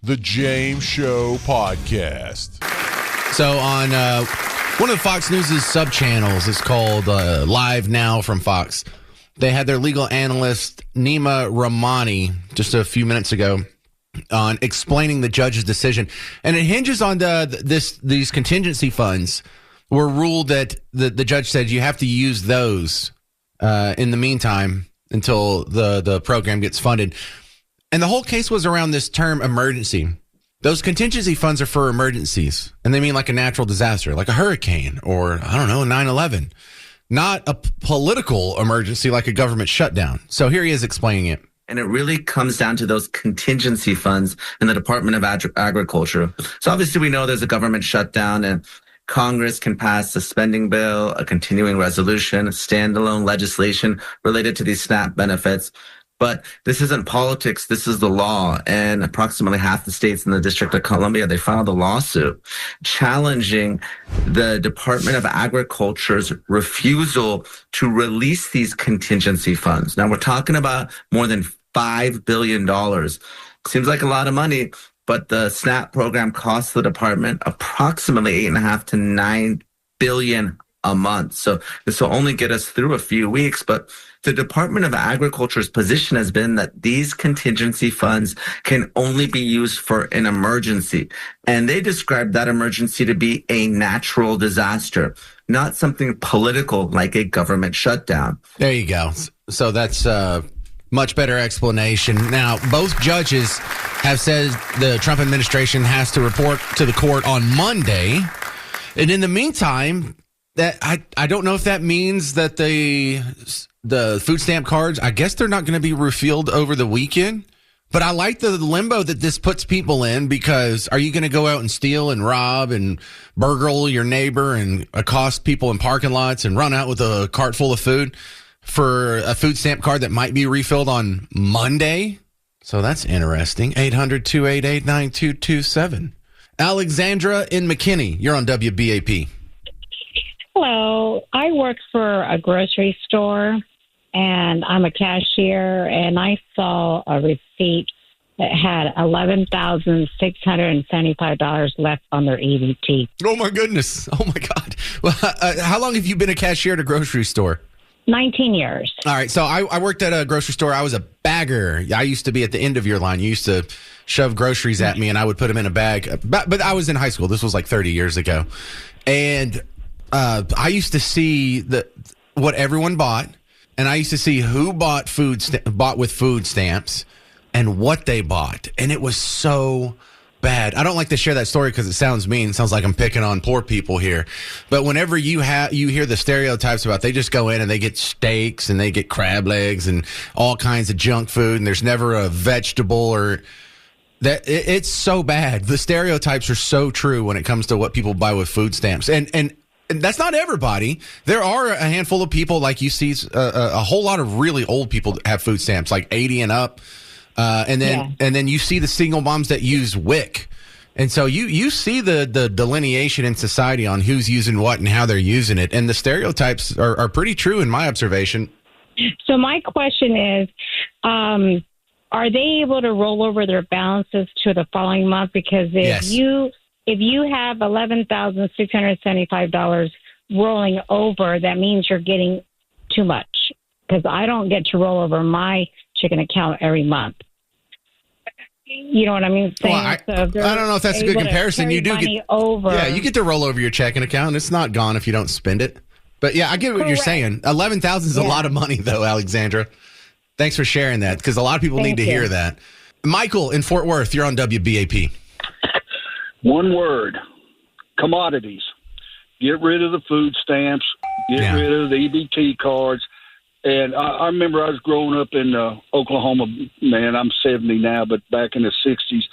The James Show Podcast. So on one of the Fox News' sub-channels, it's called Live Now from Fox. They had their legal analyst, Nima Rahmani, just a few minutes ago on explaining the judge's decision. And it hinges on these contingency funds were ruled that the judge said you have to use those in the meantime until the program gets funded. And the whole case was around this term emergency. Those contingency funds are for emergencies, and they mean like a natural disaster, like a hurricane or, I don't know, 9/11. Not a political emergency like a government shutdown. So here he is explaining it. And it really comes down to those contingency funds in the Department of Agriculture. So obviously we know there's a government shutdown and Congress can pass a spending bill, a continuing resolution, standalone legislation related to these SNAP benefits. But this isn't politics. This is the law. And approximately half the states in the District of Columbia, they filed a lawsuit challenging the Department of Agriculture's refusal to release these contingency funds. Now, we're talking about more than $5 billion. Seems like a lot of money, but the SNAP program costs the department approximately $8.5 to $9 billion a month. So this will only get us through a few weeks, but the Department of Agriculture's position has been that these contingency funds can only be used for an emergency. And they described that emergency to be a natural disaster, not something political like a government shutdown. There you go. So that's a much better explanation. Now, both judges have said the Trump administration has to report to the court on Monday. And in the meantime, that I don't know if that means that the food stamp cards, I guess they're not going to be refilled over the weekend. But I like the limbo that this puts people in, because are you going to go out and steal and rob and burgle your neighbor and accost people in parking lots and run out with a cart full of food for a food stamp card that might be refilled on Monday? So that's interesting. 800-288-9227. Alexandra in McKinney, you're on WBAP. Hello. I work for a grocery store, and I'm a cashier, and I saw a receipt that had $11,675 left on their EBT. Oh, my goodness. Oh, my God. Well, how long have you been a cashier at a grocery store? 19 years. All right. So I worked at a grocery store. I was a bagger. I used to be at the end of your line. You used to shove groceries at me, and I would put them in a bag. But I was in high school. This was like 30 years ago. And I used to see what everyone bought, and I used to see who bought bought with food stamps and what they bought. And it was so bad. I don't like to share that story because it sounds mean. It sounds like I'm picking on poor people here. But whenever you hear the stereotypes about they just go in and they get steaks and they get crab legs and all kinds of junk food, and there's never a vegetable or that, it's so bad. The stereotypes are so true when it comes to what people buy with food stamps. And that's not everybody. There are a handful of people, like you see a whole lot of really old people that have food stamps, like 80 and up. And then you see the single moms that use WIC. And so you see the delineation in society on who's using what and how they're using it. And the stereotypes are pretty true in my observation. So my question is, are they able to roll over their balances to the following month? Because if you have $11,675 rolling over, that means you're getting too much, because I don't get to roll over my chicken account every month. You know what I mean? Well, I don't know if that's a good comparison. You do get over. Yeah, you get to roll over your checking account. It's not gone if you don't spend it. But yeah, I get what you're saying. 11,000 is a lot of money, though, Alexandra. Thanks for sharing that, because a lot of people need to hear that. Michael in Fort Worth, you're on WBAP. One word: commodities. Get rid of the food stamps. Get rid of the EBT cards. And I remember I was growing up in Oklahoma. Man, I'm 70 now, but back in the 60s,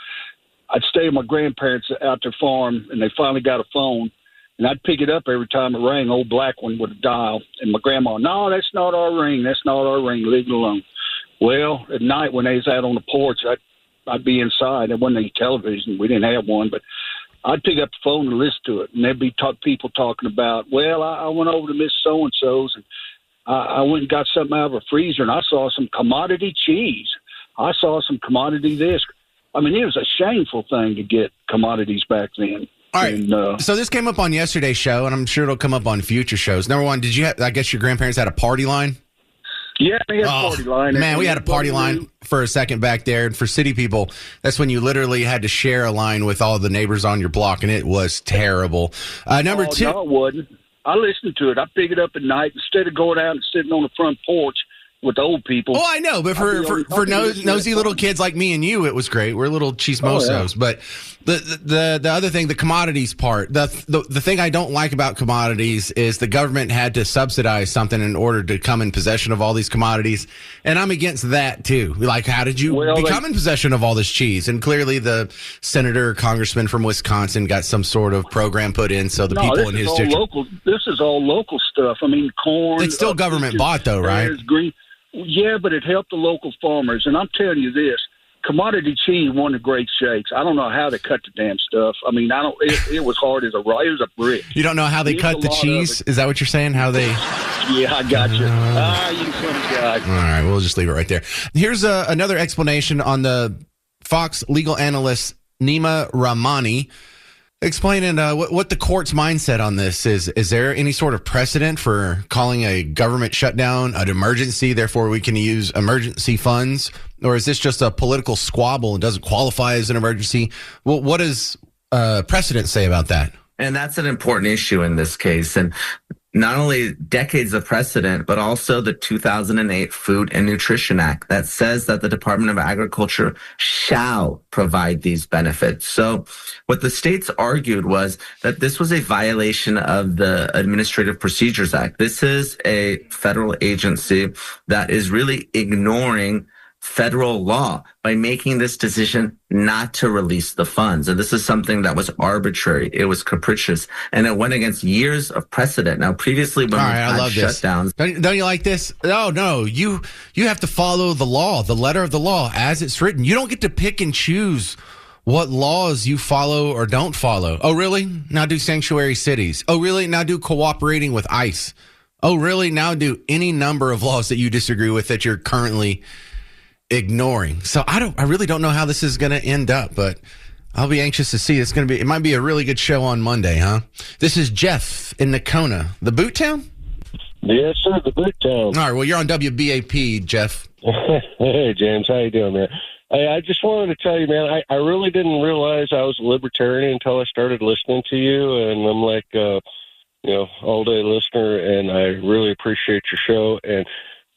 I'd stay with my grandparents out their farm, and they finally got a phone. And I'd pick it up every time it rang, old black one with a dial. And my grandma, no, that's not our ring. That's not our ring. Leave it alone. Well, at night when they was out on the porch, I'd be inside. There wasn't any television. We didn't have one, but I'd pick up the phone and listen to it. And there'd be people talking about, well, I went over to Miss So-and-so's, and I went and got something out of a freezer, and I saw some commodity cheese. I saw some commodity this. I mean, it was a shameful thing to get commodities back then. All right. And, So this came up on yesterday's show, and I'm sure it'll come up on future shows. Number one, did you have, I guess your grandparents had a party line? yeah, they had a party line. Man, we had a party line for a second back there. And for city people, that's when you literally had to share a line with all the neighbors on your block, and it was terrible. Number two. No, it wasn't. I listened to it. I pick it up at night instead of going out and sitting on the front porch with the old people. Oh, I know, but for nosy little kids like me and you, it was great. We're little chismosos. But the other thing, the commodities part, the thing I don't like about commodities is the government had to subsidize something in order to come in possession of all these commodities, and I'm against that too. Like, how did you become in possession of all this cheese? And clearly, the senator or congressman from Wisconsin got some sort of program put in so the people in his district. This is all local stuff. I mean, corn. It's still government bought, though, right? Green. Yeah, but it helped the local farmers. And I'm telling you this, commodity cheese won the great shakes. I don't know how they cut the damn stuff. I mean, it was hard as it was a brick. You don't know how they cut the cheese? Is that what you're saying? How they? Yeah, I got you. You funny guy. All right, we'll just leave it right there. Here's another explanation on the Fox legal analyst Nima Rahmani explaining what the court's mindset on this is. Is there any sort of precedent for calling a government shutdown an emergency, therefore we can use emergency funds? Or is this just a political squabble and doesn't qualify as an emergency? Well, what does precedent say about that? And that's an important issue in this case. And not only decades of precedent, but also the 2008 Food and Nutrition Act that says that the Department of Agriculture shall provide these benefits. So what the states argued was that this was a violation of the Administrative Procedures Act. This is a federal agency that is really ignoring federal law by making this decision not to release the funds. And this is something that was arbitrary. It was capricious. And it went against years of precedent. Now, previously, when we had shutdowns. Don't you like this? No. You have to follow the law, the letter of the law as it's written. You don't get to pick and choose what laws you follow or don't follow. Oh, really? Now do sanctuary cities. Oh, really? Now do cooperating with ICE. Oh, really? Now do any number of laws that you disagree with that you're currently ignoring. So I really don't know how this is going to end up, but I'll be anxious to see. It might be a really good show on Monday, huh? This is Jeff in Nakona, the Boot Town? Yes, sir, the Boot Town. All right, well, you're on WBAP, Jeff. Hey, James, how you doing, man? I just wanted to tell you, man, I really didn't realize I was a libertarian until I started listening to you, and I'm like, all-day listener, and I really appreciate your show, and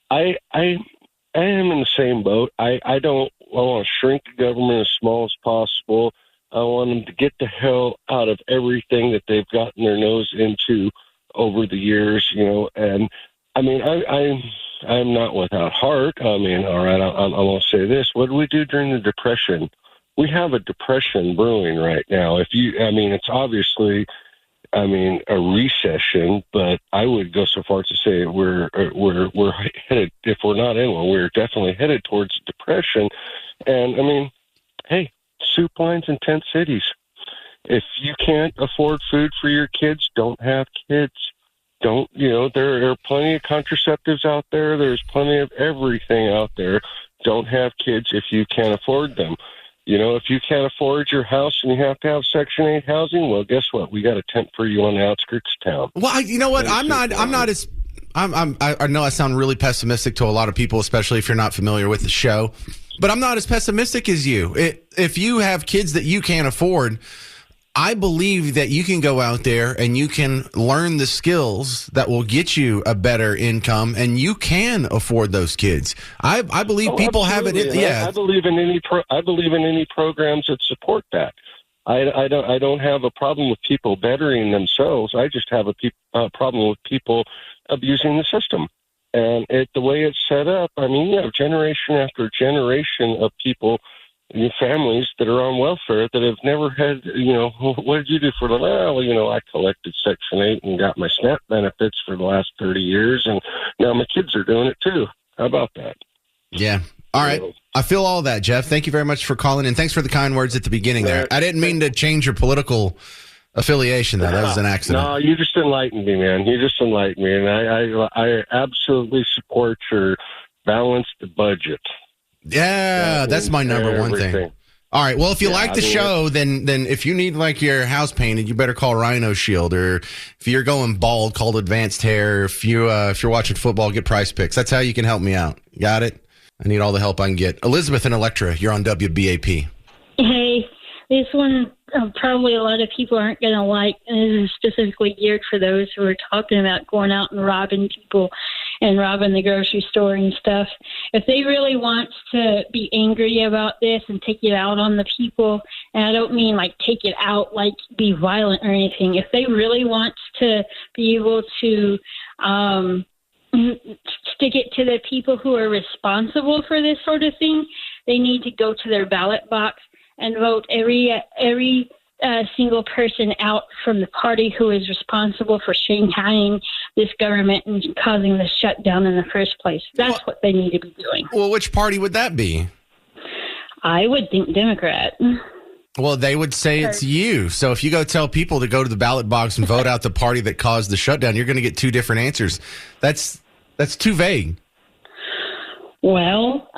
I am in the same boat. I want to shrink the government as small as possible. I want them to get the hell out of everything that they've gotten their nose into over the years, and I mean, I'm not without heart. I mean, all right, I want to say this. What did we do during the Depression? We have a depression brewing right now. It's obviously, a recession, but I would go so far as to say we're headed, if we're not in one, we're definitely headed towards depression. And hey, soup lines in tent cities. If you can't afford food for your kids, don't have kids. There are plenty of contraceptives out there. There's plenty of everything out there. Don't have kids if you can't afford them. If you can't afford your house and you have to have Section 8 housing, well, guess what? We got a tent for you on the outskirts of town. Well, you know what? I know I sound really pessimistic to a lot of people, especially if you're not familiar with the show, but I'm not as pessimistic as you. If you have kids that you can't afford, I believe that you can go out there and you can learn the skills that will get you a better income, and you can afford those kids. I believe people have it. Yeah, I believe in any programs that support that. I don't have a problem with people bettering themselves. I just have a problem with people abusing the system. And the way it's set up, you have generation after generation of people, families that are on welfare that have never had, what did you do for the, I collected Section 8 and got my SNAP benefits for the last 30 years, and now my kids are doing it too. How about that? Yeah. All right. I feel all that, Jeff. Thank you very much for calling, and thanks for the kind words at the beginning there. I didn't mean to change your political affiliation, though. That was an accident. No, you just enlightened me, man. You just enlightened me, and I absolutely support your balanced budget. Yeah, that's my number one thing. All right. Well, if you like the show, then if you need like your house painted, you better call Rhino Shield. Or if you're going bald, call Advanced Hair. If you're watching football, get Price Picks. That's how you can help me out. Got it? I need all the help I can get. Elizabeth and Electra, you're on WBAP. Hey, this one probably a lot of people aren't going to like, and this is specifically geared for those who are talking about going out and robbing people and robbing the grocery store and stuff. If they really want to be angry about this and take it out on the people, and I don't mean like take it out, like be violent or anything, if they really want to be able to stick it to the people who are responsible for this sort of thing, they need to go to their ballot box and vote every single person out from the party who is responsible for shanghaiing this government and causing the shutdown in the first place. That's what they need to be doing. Well, which party would that be? I would think Democrat. Well, they would say it's you. So if you go tell people to go to the ballot box and vote out the party that caused the shutdown, you're going to get two different answers. That's too vague. Well,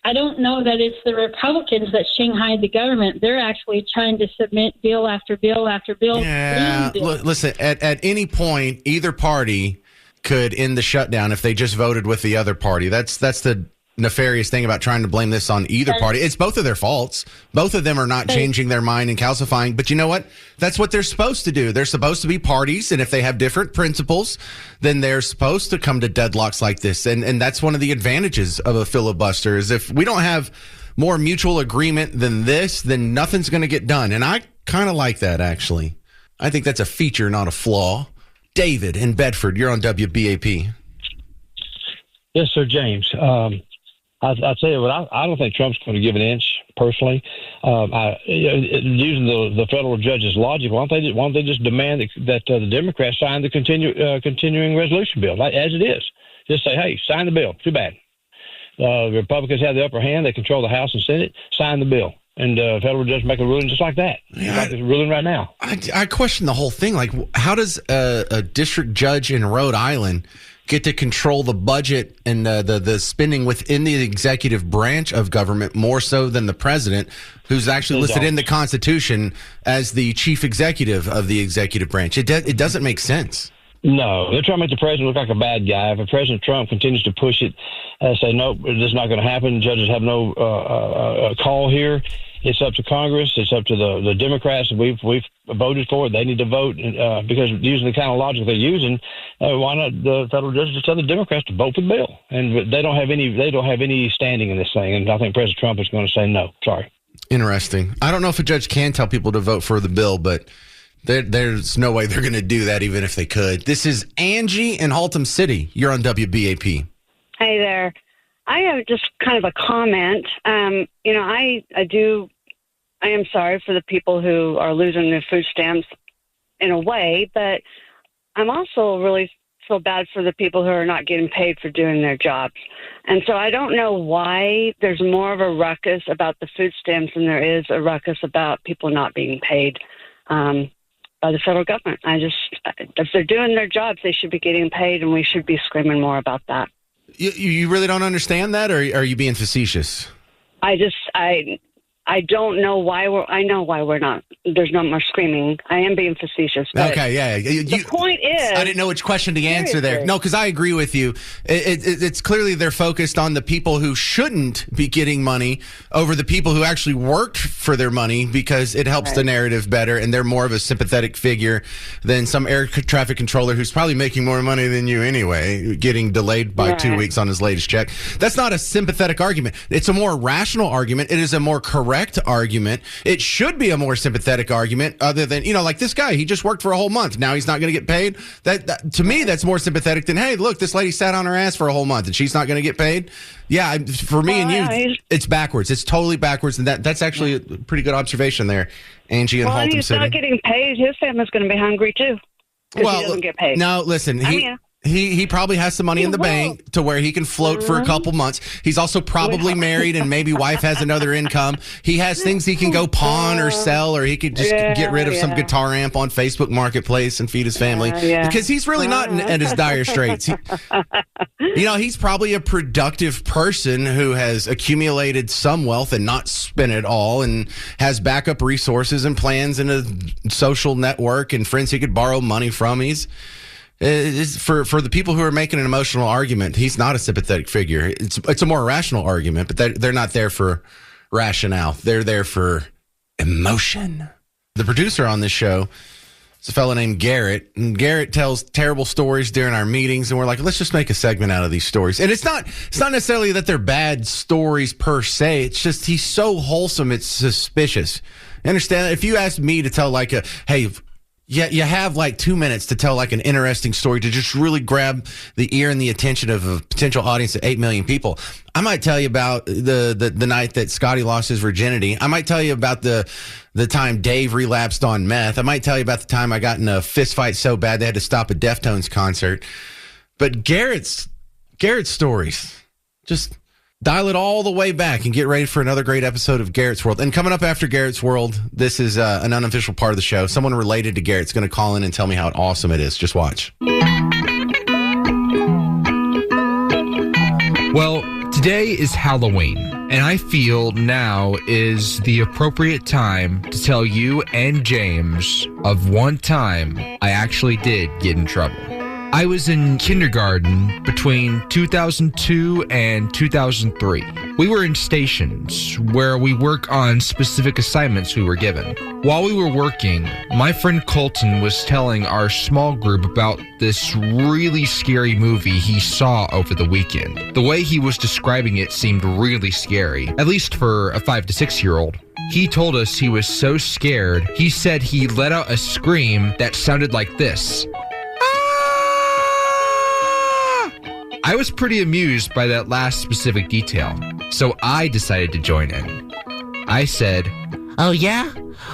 I don't know that it's the Republicans that shanghaied the government. They're actually trying to submit bill after bill after bill. Yeah, listen, at any point, either party could end the shutdown if they just voted with the other party. That's the nefarious thing about trying to blame this on either party. It's both of their faults. Both of them are not changing their mind and calcifying. But you know what? That's what they're supposed to do. They're supposed to be parties. And if they have different principles, then they're supposed to come to deadlocks like this. And that's one of the advantages of a filibuster is if we don't have more mutual agreement than this, then nothing's going to get done. And I kind of like that, actually. I think that's a feature, not a flaw. David in Bedford, you're on WBAP. Yes, sir, James. I'll tell you what, I don't think Trump's going to give an inch, personally. Using the federal judge's logic, why don't they just demand that the Democrats sign the continuing resolution bill, as it is? Just say, hey, sign the bill. Too bad. The Republicans have the upper hand. They control the House and Senate. Sign the bill. And the federal judge make a ruling just like that. Yeah, like it's ruling right now. I question the whole thing. Like, how does a district judge in Rhode Island get to control the budget and the spending within the executive branch of government more so than the president, who's actually listed in the Constitution as the chief executive of the executive branch? It doesn't make sense. No, they're trying to make the president look like a bad guy. If President Trump continues to push it, say, no, this is not going to happen, judges have no call here. It's up to Congress. It's up to the Democrats. We've voted for it. They need to vote because using the kind of logic they're using, why not the federal judges just tell the Democrats to vote for the bill? And they don't have any standing in this thing. And I think President Trump is going to say no. Sorry. Interesting. I don't know if a judge can tell people to vote for the bill, but there's no way they're going to do that, even if they could. This is Angie in Haltom City. You're on WBAP. Hey there. I have just kind of a comment. I am sorry for the people who are losing their food stamps in a way, but I'm also really feel bad for the people who are not getting paid for doing their jobs. And so I don't know why there's more of a ruckus about the food stamps than there is a ruckus about people not being paid by the federal government. If they're doing their jobs, they should be getting paid, and we should be screaming more about that. You really don't understand that, or are you being facetious? I don't know why I know why we're not. There's no more screaming. I am being facetious. But okay, yeah. The point is, I didn't know which question to answer there. No, because I agree with you. It's clearly they're focused on the people who shouldn't be getting money over the people who actually worked for their money because it helps the narrative better, and they're more of a sympathetic figure than some air traffic controller who's probably making more money than you anyway, getting delayed by 2 weeks on his latest check. That's not a sympathetic argument. It's a more rational argument. It is a more correct argument. It should be a more sympathetic argument other than, like this guy, he just worked for a whole month. Now he's not going to get paid. That to me, that's more sympathetic than, hey, look, this lady sat on her ass for a whole month and she's not going to get paid. Yeah, for me and you, it's backwards. It's totally backwards. And that's actually a pretty good observation there, Angie in Haltom City. He's not getting paid. His family's going to be hungry too. Well, he doesn't get paid. No, listen, He probably has some money in the bank to where he can float for a couple months. He's also probably married and maybe wife has another income. He has things he can go pawn or sell, or he could just get rid of some guitar amp on Facebook Marketplace and feed his family because he's really not at his dire straits. He's probably a productive person who has accumulated some wealth and not spent it all and has backup resources and plans in a social network and friends he could borrow money from. For the people who are making an emotional argument, he's not a sympathetic figure. It's a more rational argument, but they're not there for rationale. They're there for emotion. The producer on this show is a fellow named Garrett, and Garrett tells terrible stories during our meetings, and we're like, let's just make a segment out of these stories. And it's not necessarily that they're bad stories per se. It's just he's so wholesome, it's suspicious. You understand? If you asked me to tell hey, yeah, you have like 2 minutes to tell like an interesting story to just really grab the ear and the attention of a potential audience of 8 million people. I might tell you about the night that Scotty lost his virginity. I might tell you about the time Dave relapsed on meth. I might tell you about the time I got in a fist fight so bad they had to stop a Deftones concert. But Garrett's stories, just dial it all the way back and get ready for another great episode of Garrett's World. And coming up after Garrett's World, this is an unofficial part of the show. Someone related to Garrett's going to call in and tell me how awesome it is. Just watch. Well, today is Halloween, and I feel now is the appropriate time to tell you and James of one time I actually did get in trouble. I was in kindergarten between 2002 and 2003. We were in stations where we work on specific assignments we were given. While we were working, my friend Colton was telling our small group about this really scary movie he saw over the weekend. The way he was describing it seemed really scary, at least for a 5 to 6 year old. He told us he was so scared, he said he let out a scream that sounded like this. I was pretty amused by that last specific detail, so I decided to join in. I said, "Oh yeah?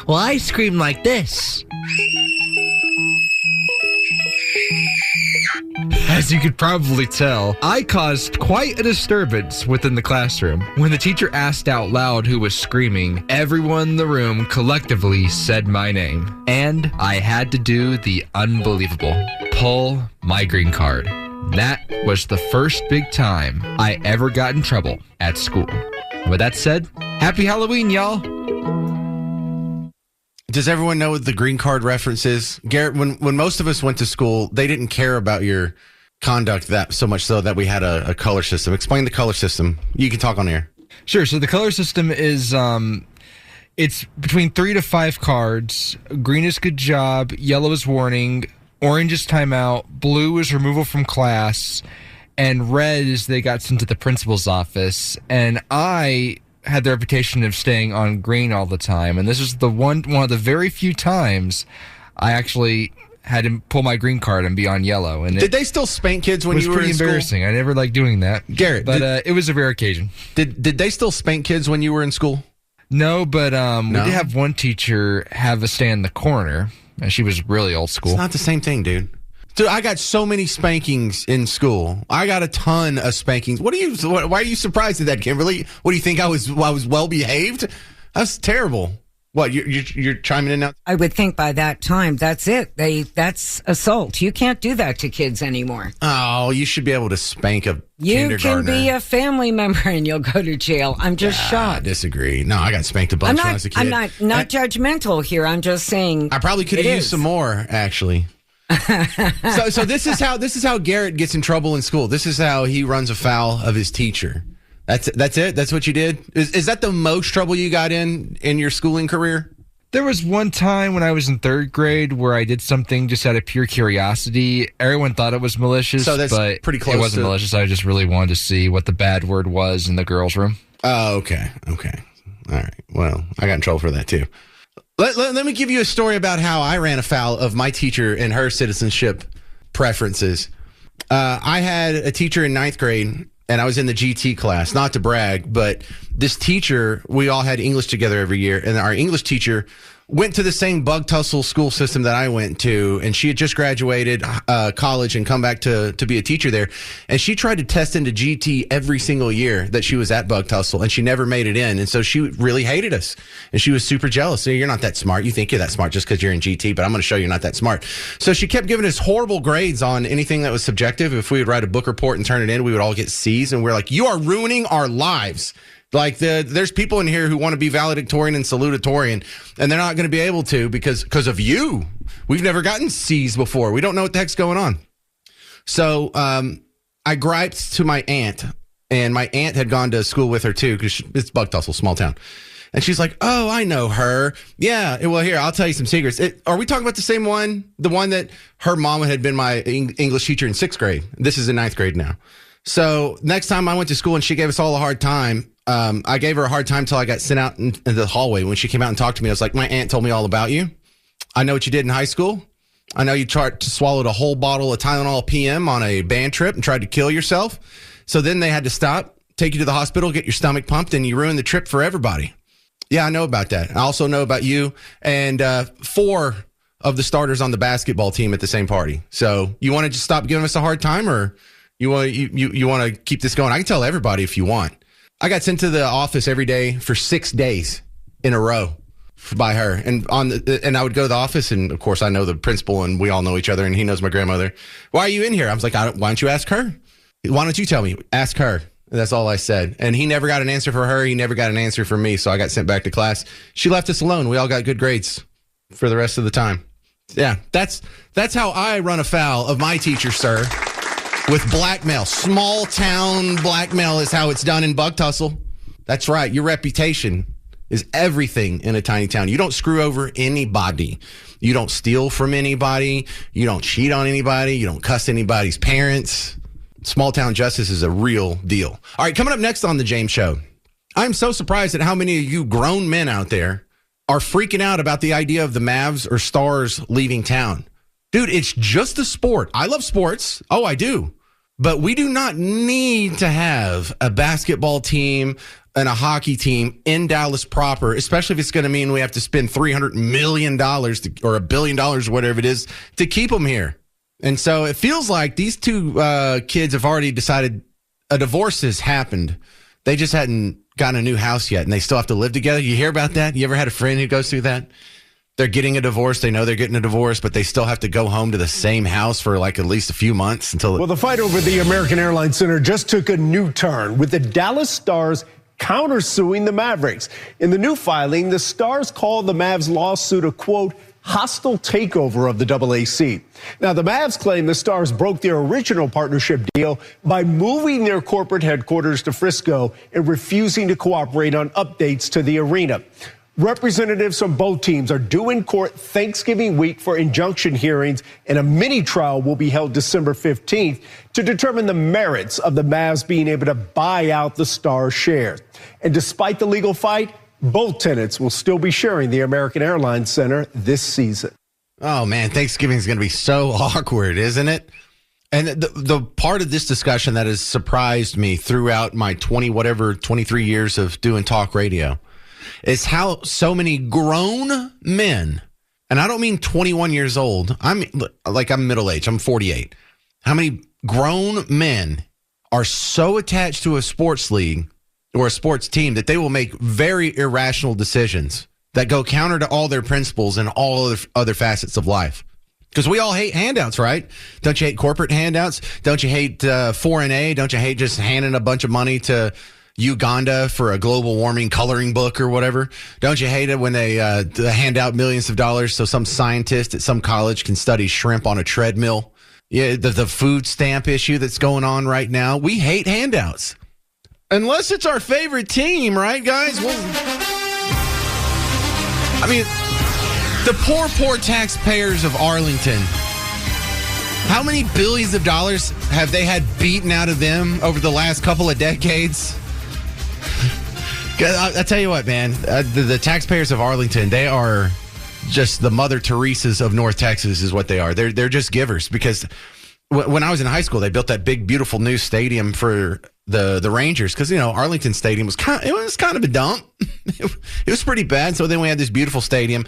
Well, I screamed like this." As you could probably tell, I caused quite a disturbance within the classroom. When the teacher asked out loud who was screaming, everyone in the room collectively said my name. And I had to do the unbelievable, pull my green card. That was the first big time I ever got in trouble at school. With that said, happy Halloween, y'all. Does everyone know what the green card reference is? Garrett, when most of us went to school, they didn't care about your conduct that so much so that we had a color system. Explain the color system. You can talk on air. Sure. So the color system is it's between 3 to 5 cards. Green is good job. Yellow is warning. Orange is timeout, blue is removal from class, and red is they got sent to the principal's office. And I had the reputation of staying on green all the time, and this is one of the very few times I actually had to pull my green card and be on yellow. And did they still spank kids when you were in school? It was pretty embarrassing. I never liked doing that, Garrett. But it was a rare occasion. Did they still spank kids when you were in school? No, but we did have one teacher have us stay in the corner. And she was really old school. It's not the same thing, dude. Dude, I got so many spankings in school. I got a ton of spankings. Why are you surprised at that, Kimberly? What do you think I was well behaved? That's terrible. What, you're chiming in now? I would think by that time, that's it. That's assault. You can't do that to kids anymore. Oh, you should be able to spank a kindergartner. You can be a family member and you'll go to jail. I'm just shocked. I disagree. No, I got spanked a bunch when I was a kid. I'm not judgmental here. I'm just saying I probably could have used some more, actually. So this is how Garrett gets in trouble in school. This is how he runs afoul of his teacher. That's it? That's what you did? Is that the most trouble you got in your schooling career? There was one time when I was in 3rd grade where I did something just out of pure curiosity. Everyone thought it was malicious, but pretty close. It wasn't malicious. I just really wanted to see what the bad word was in the girls' room. Oh, okay. All right. Well, I got in trouble for that too. Let me give you a story about how I ran afoul of my teacher and her citizenship preferences. I had a teacher in 9th grade, and I was in the GT class, not to brag, but this teacher, we all had English together every year, and our English teacher went to the same bug tussle school system that I went to, and she had just graduated college and come back to be a teacher there. And she tried to test into GT every single year that she was at bug tussle, and she never made it in. And so she really hated us, and she was super jealous. So you're not that smart. You think you're that smart just because you're in GT, but I'm going to show you you're not that smart. So she kept giving us horrible grades on anything that was subjective. If we would write a book report and turn it in, we would all get C's, and we're like, you are ruining our lives. Like there's people in here who want to be valedictorian and salutatorian, and they're not going to be able to because of you. We've never gotten C's before. We don't know what the heck's going on. So I griped to my aunt, and my aunt had gone to school with her too because it's Bug Tussle, small town. And she's like, oh, I know her. Yeah, well, here, I'll tell you some secrets. Are we talking about the same one? The one that her mom had been my English teacher in 6th grade. This is in 9th grade now. So next time I went to school and she gave us all a hard time, I gave her a hard time till I got sent out into the hallway. When she came out and talked to me, I was like, my aunt told me all about you. I know what you did in high school. I know you swallowed a whole bottle of Tylenol PM on a band trip and tried to kill yourself. So then they had to stop, take you to the hospital, get your stomach pumped, and you ruined the trip for everybody. Yeah, I know about that. I also know about you and 4 of the starters on the basketball team at the same party. So you want to just stop giving us a hard time, or you want to keep this going? I can tell everybody if you want. I got sent to the office every day for 6 days in a row by her. And I would go to the office, and of course I know the principal, and we all know each other, and he knows my grandmother. Why are you in here? I was like, why don't you ask her? Why don't you tell me? Ask her. That's all I said. And he never got an answer for her. He never got an answer for me. So I got sent back to class. She left us alone. We all got good grades for the rest of the time. Yeah, that's how I run afoul of my teacher, sir. With blackmail. Small town blackmail is how it's done in Bug Tussle. That's right. Your reputation is everything in a tiny town. You don't screw over anybody. You don't steal from anybody. You don't cheat on anybody. You don't cuss anybody's parents. Small town justice is a real deal. All right, coming up next on The James Show. I'm so surprised at how many of you grown men out there are freaking out about the idea of the Mavs or Stars leaving town. Dude, it's just a sport. I love sports. Oh, I do. But we do not need to have a basketball team and a hockey team in Dallas proper, especially if it's going to mean we have to spend $300 million or $1 billion or whatever it is to keep them here. And so it feels like these two kids have already decided a divorce has happened. They just hadn't gotten a new house yet, and they still have to live together. You hear about that? You ever had a friend who goes through that? They're getting a divorce. They know they're getting a divorce, but they still have to go home to the same house for like at least a few months until. Well, the fight over the American Airlines Center just took a new turn with the Dallas Stars countersuing the Mavericks. In the new filing, the Stars called the Mavs lawsuit a, quote, hostile takeover of the AAC. Now, the Mavs claim the Stars broke their original partnership deal by moving their corporate headquarters to Frisco and refusing to cooperate on updates to the arena. Representatives from both teams are due in court Thanksgiving week for injunction hearings, and a mini trial will be held December 15th to determine the merits of the Mavs being able to buy out the Stars shares. And despite the legal fight, both tenants will still be sharing the American Airlines Center this season. Oh, man, Thanksgiving is going to be so awkward, isn't it? And the part of this discussion that has surprised me throughout my 23 years of doing talk radio is how so many grown men, and I don't mean 21 years old, I'm middle-aged, I'm 48. How many grown men are so attached to a sports league or a sports team that they will make very irrational decisions that go counter to all their principles and all other facets of life. Because we all hate handouts, right? Don't you hate corporate handouts? Don't you hate foreign aid? Don't you hate just handing a bunch of money to Uganda for a global warming coloring book or whatever? Don't you hate it when they hand out millions of dollars so some scientist at some college can study shrimp on a treadmill? Yeah, the food stamp issue that's going on right now. We hate handouts. Unless it's our favorite team, right, guys? Well, I mean, the poor taxpayers of Arlington, how many billions of dollars have they had beaten out of them over the last couple of decades? I tell you what, man, the taxpayers of Arlington, they are just the Mother Teresas of North Texas is what they are. They're just givers, because when I was in high school, they built that big, beautiful new stadium for the Rangers, because, Arlington Stadium was kind of a dump. It was pretty bad. So then we had this beautiful stadium.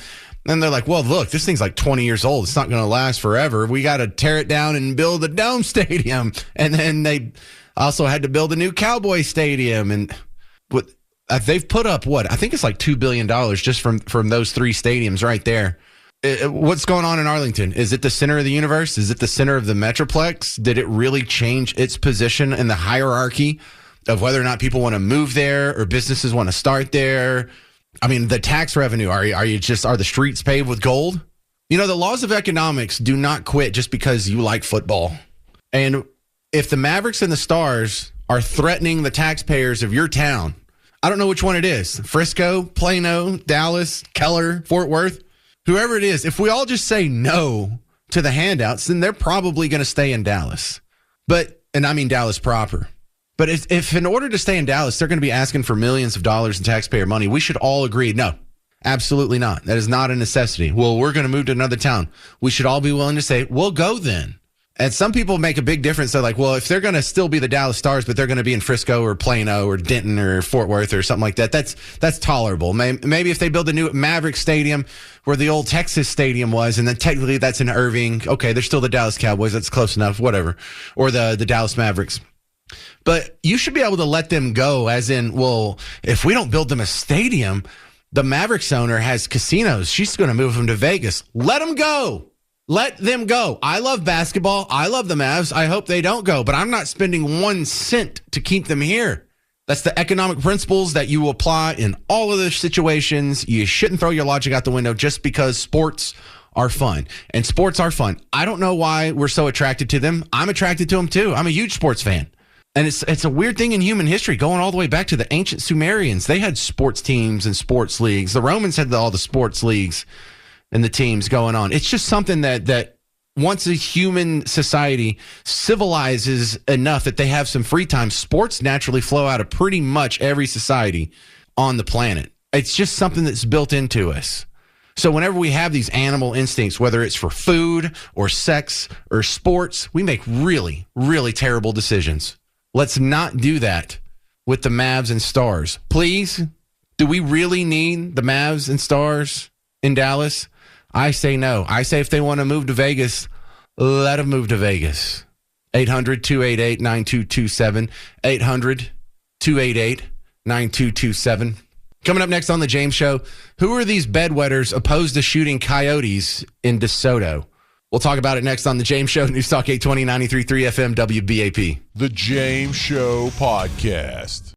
And they're like, well, look, this thing's like 20 years old. It's not going to last forever. We got to tear it down and build a dome stadium. And then they also had to build a new Cowboy stadium. And they've put up I think it's like $2 billion just from those 3 stadiums right there. What's going on in Arlington? Is it the center of the universe? Is it the center of the Metroplex? Did it really change its position in the hierarchy of whether or not people want to move there or businesses want to start there? I mean, the tax revenue, are the streets paved with gold? You know, the laws of economics do not quit just because you like football. And if the Mavericks and the Stars are threatening the taxpayers of your town, I don't know which one it is. Frisco, Plano, Dallas, Keller, Fort Worth, whoever it is, if we all just say no to the handouts, then they're probably going to stay in Dallas. And I mean Dallas proper. But if in order to stay in Dallas, they're going to be asking for millions of dollars in taxpayer money, we should all agree, no, absolutely not. That is not a necessity. Well, we're going to move to another town. We should all be willing to say, we'll go then. And some people make a big difference. They're like, well, if they're going to still be the Dallas Stars, but they're going to be in Frisco or Plano or Denton or Fort Worth or something like that, that's tolerable. Maybe if they build a new Maverick Stadium where the old Texas Stadium was, and then technically that's in Irving. Okay, they're still the Dallas Cowboys. That's close enough, whatever. Or the Dallas Mavericks. But you should be able to let them go, as in, well, if we don't build them a stadium, the Mavericks owner has casinos. She's going to move them to Vegas. Let them go. Let them go. I love basketball. I love the Mavs. I hope they don't go, but I'm not spending 1 cent to keep them here. That's the economic principles that you apply in all of those situations. You shouldn't throw your logic out the window just because sports are fun. And sports are fun. I don't know why we're so attracted to them. I'm attracted to them too. I'm a huge sports fan. And it's a weird thing in human history, going all the way back to the ancient Sumerians. They had sports teams and sports leagues. The Romans had all the sports leagues and the teams going on. It's just something that once a human society civilizes enough that they have some free time, sports naturally flow out of pretty much every society on the planet. It's just something that's built into us. So whenever we have these animal instincts, whether it's for food or sex or sports, we make really, really terrible decisions. Let's not do that with the Mavs and Stars. Please, do we really need the Mavs and Stars in Dallas? I say no. I say if they want to move to Vegas, let them move to Vegas. 800-288-9227. 800-288-9227. Coming up next on The James Show, who are these bedwetters opposed to shooting coyotes in DeSoto? We'll talk about it next on The James Show, News Talk 820, 93.3 FM, WBAP. The James Show Podcast.